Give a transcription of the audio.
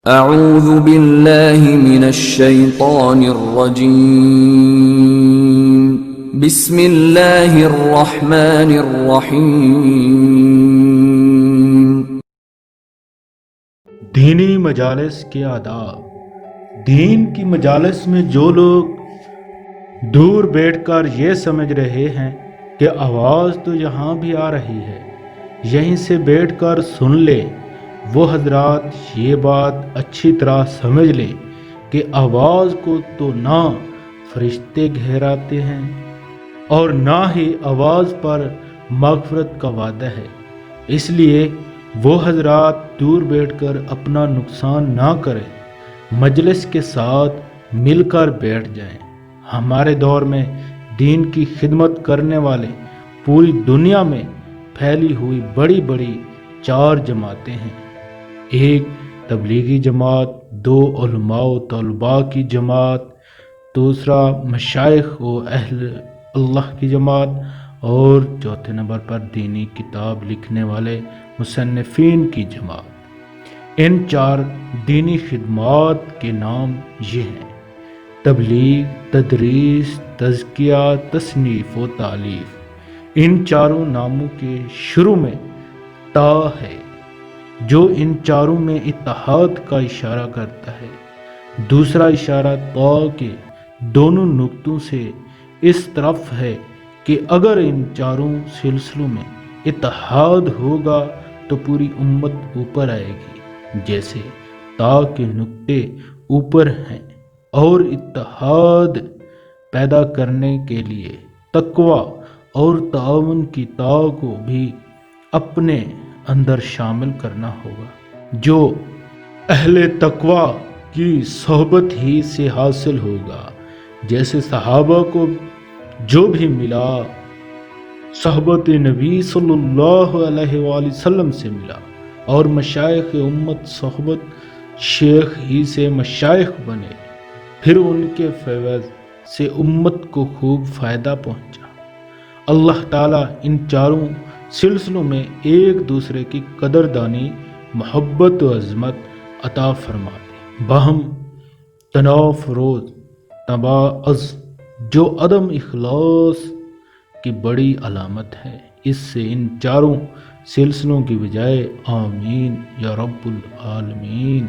اعوذ باللہ من الشیطان الرجیم بسم اللہ الرحمن الرحیم۔ دینی مجالس کے آداب۔ دین کی مجالس میں جو لوگ دور بیٹھ کر یہ سمجھ رہے ہیں کہ آواز تو یہاں بھی آ رہی ہے، یہیں سے بیٹھ کر سن لیں، وہ حضرات یہ بات اچھی طرح سمجھ لیں کہ آواز کو تو نہ فرشتے گھیراتے ہیں اور نہ ہی آواز پر مغفرت کا وعدہ ہے، اس لیے وہ حضرات دور بیٹھ کر اپنا نقصان نہ کریں، مجلس کے ساتھ مل کر بیٹھ جائیں۔ ہمارے دور میں دین کی خدمت کرنے والے پوری دنیا میں پھیلی ہوئی بڑی بڑی 4 جماعتیں ہیں۔ ایک تبلیغی جماعت، 2 علماء و طلباء کی جماعت، دوسرا مشائخ و اہل اللہ کی جماعت، اور چوتھے نمبر پر دینی کتاب لکھنے والے مصنفین کی جماعت۔ ان 4 دینی خدمات کے نام یہ ہیں: تبلیغ، تدریس، تزکیہ، تصنیف و تالیف۔ ان 4 ناموں کے شروع میں تا ہے جو ان 4 میں اتحاد کا اشارہ کرتا ہے۔ دوسرا اشارہ تا کے دونوں نقطوں سے اس طرف ہے کہ اگر ان 4 سلسلوں میں اتحاد ہوگا تو پوری امت اوپر آئے گی، جیسے تا کے نقطے اوپر ہیں، اور اتحاد پیدا کرنے کے لیے تقوی اور تعاون کی تا کو بھی اپنے اندر شامل کرنا ہوگا، جو اہل تقوی کی صحبت ہی سے حاصل ہوگا، جیسے صحابہ کو جو بھی ملا صحبت نبی صلی اللہ علیہ وآلہ وسلم سے ملا، اور مشائخ امت صحبت شیخ ہی سے مشائخ بنے، پھر ان کے فیض سے امت کو خوب فائدہ پہنچا۔ اللہ تعالیٰ ان 4 سلسلوں میں ایک دوسرے کی قدردانی، محبت و عظمت عطا فرما دے۔ باہم تناؤ فروز تباعض جو عدم اخلاص کی بڑی علامت ہے، اس سے ان 4 سلسلوں کی بجائے آمین یا رب العالمین